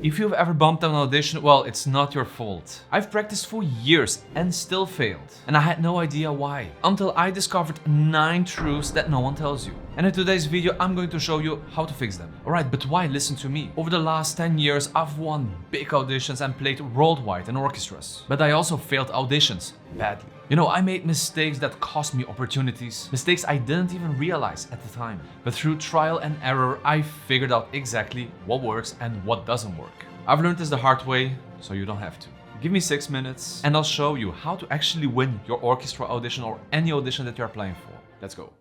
If you've ever bumped an audition, well, it's not your fault. I've practiced for years and still failed. And I had no idea why. Until I discovered 9 truths that no one tells you. And in today's video, I'm going to show you how to fix them. Alright, but why listen to me? Over the last 10 years, I've won big auditions and played worldwide in orchestras. But I also failed auditions badly. You know, I made mistakes that cost me opportunities, mistakes I didn't even realize at the time. But through trial and error, I figured out exactly what works and what doesn't work. I've learned this the hard way, so you don't have to. Give me 6 minutes and I'll show you how to actually win your orchestra audition or any audition that you're applying for. Let's go.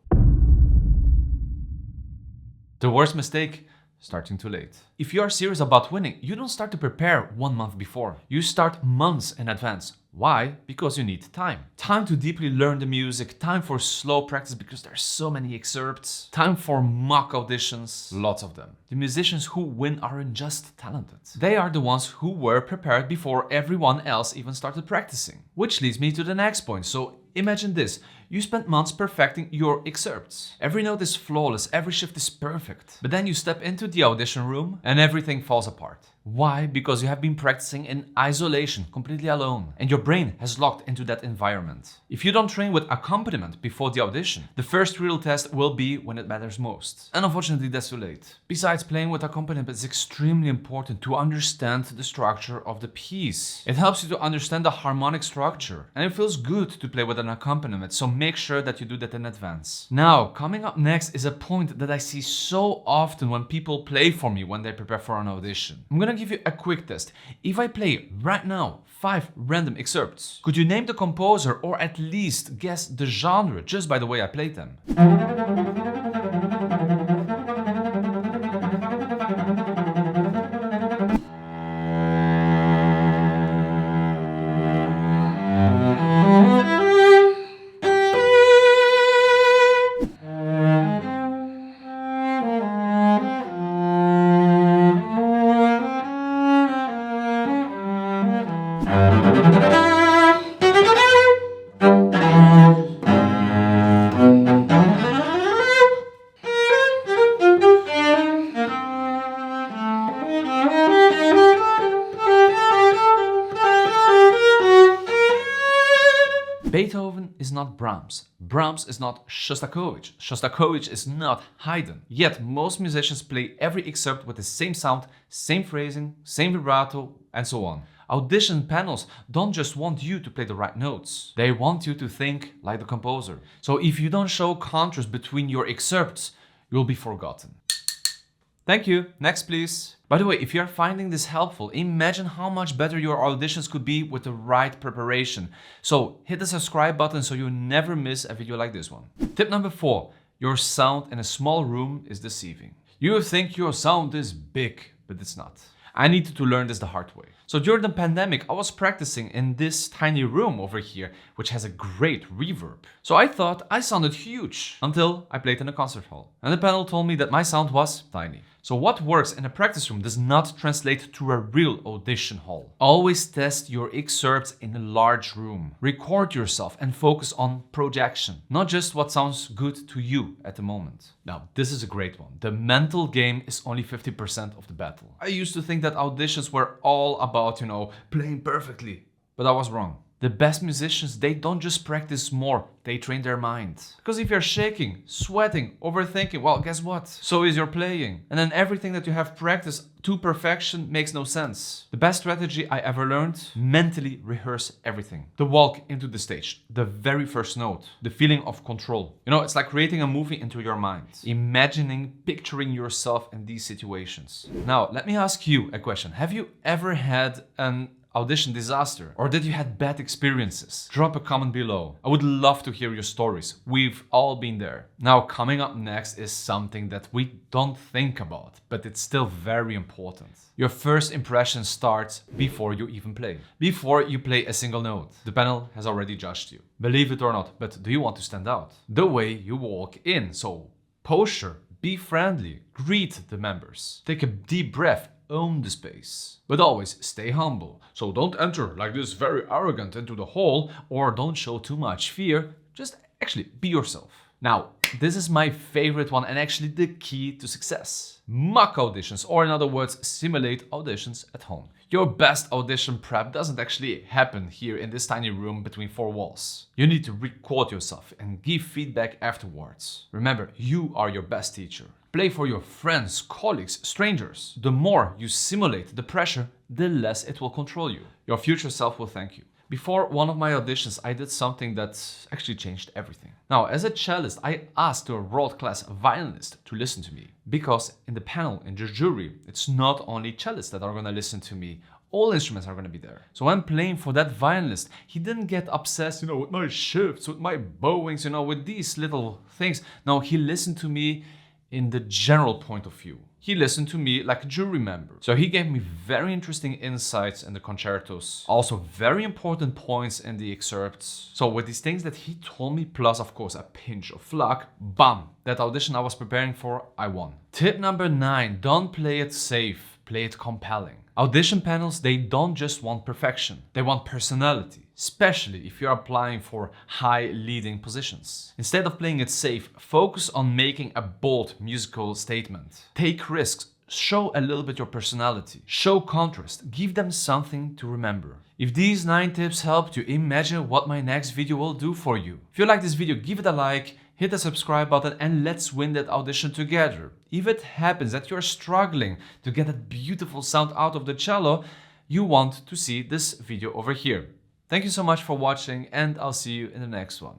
The worst mistake: starting too late. If you are serious about winning, you don't start to prepare 1 month before. You start months in advance. Why? Because you need time. Time to deeply learn the music, time for slow practice because there's so many excerpts, time for mock auditions, lots of them. The musicians who win aren't just talented. They are the ones who were prepared before everyone else even started practicing. Which leads me to the next point. So imagine this. You spent months perfecting your excerpts. Every note is flawless, every shift is perfect. But then you step into the audition room and everything falls apart. Why? Because you have been practicing in isolation, completely alone, and your brain has locked into that environment. If you don't train with accompaniment before the audition, the first real test will be when it matters most. And unfortunately, that's too late. Besides, playing with accompaniment is extremely important to understand the structure of the piece. It helps you to understand the harmonic structure, and it feels good to play with an accompaniment, so make sure that you do that in advance. Now, coming up next is a point that I see so often when people play for me when they prepare for an audition. I'm gonna give you a quick test. If I play right now 5 random excerpts, could you name the composer or at least guess the genre just by the way I played them? Beethoven is not Brahms. Brahms is not Shostakovich. Shostakovich is not Haydn. Yet most musicians play every excerpt with the same sound, same phrasing, same vibrato, and so on. Audition panels don't just want you to play the right notes. They want you to think like the composer. So if you don't show contrast between your excerpts, you'll be forgotten. Thank you. Next, please. By the way, if you're finding this helpful, imagine how much better your auditions could be with the right preparation. So hit the subscribe button so you never miss a video like this one. Tip number 4. Your sound in a small room is deceiving. You think your sound is big, but it's not. I needed to learn this the hard way. So during the pandemic, I was practicing in this tiny room over here, which has a great reverb. So I thought I sounded huge until I played in a concert hall. And the panel told me that my sound was tiny. So what works in a practice room does not translate to a real audition hall. Always test your excerpts in a large room. Record yourself and focus on projection, not just what sounds good to you at the moment. Now, this is a great one. The mental game is only 50% of the battle. I used to think that auditions were all about, playing perfectly, but I was wrong. The best musicians, they don't just practice more, they train their mind. Because if you're shaking, sweating, overthinking, well, guess what? So is your playing. And then everything that you have practiced to perfection makes no sense. The best strategy I ever learned: mentally rehearse everything. The walk into the stage, the very first note, the feeling of control. It's like creating a movie into your mind. Imagining, picturing yourself in these situations. Now, let me ask you a question. Have you ever had an audition disaster? Or did you had bad experiences? Drop a comment below. I would love to hear your stories. We've all been there. Now, coming up next is something that we don't think about, but it's still very important. Your first impression starts before you even play. Before you play a single note. The panel has already judged you. Believe it or not, but do you want to stand out? The way you walk in. So, posture, be friendly, greet the members. Take a deep breath. Own the space. But always stay humble. So don't enter like this very arrogant into the hall, or don't show too much fear. Just actually be yourself. Now, This is my favorite one and actually the key to success. Mock auditions, or in other words, simulate auditions at home. Your best audition prep doesn't actually happen here in this tiny room between four walls. You need to record yourself and give feedback afterwards. Remember, you are your best teacher. Play for your friends, colleagues, strangers. The more you simulate the pressure, the less it will control you. Your future self will thank you. Before one of my auditions, I did something that actually changed everything. Now, as a cellist, I asked a world-class violinist to listen to me. Because in the panel, in the jury, it's not only cellists that are gonna listen to me. All instruments are gonna be there. So when playing for that violinist, he didn't get obsessed, with my shifts, with my bowings, with these little things. No, he listened to me in the general point of view. He listened to me like a jury member. So he gave me very interesting insights in the concertos. Also very important points in the excerpts. So with these things that he told me, plus of course a pinch of luck, bam, that audition I was preparing for, I won. Tip number 9, don't play it safe, play it compelling. Audition panels, they don't just want perfection, they want personality, especially if you're applying for high leading positions. Instead of playing it safe, focus on making a bold musical statement. Take risks, show a little bit your personality, show contrast, give them something to remember. If these 9 tips helped you, imagine what my next video will do for you. If you like this video, give it a like, hit the subscribe button and let's win that audition together. If it happens that you're struggling to get that beautiful sound out of the cello, you want to see this video over here. Thank you so much for watching and I'll see you in the next one.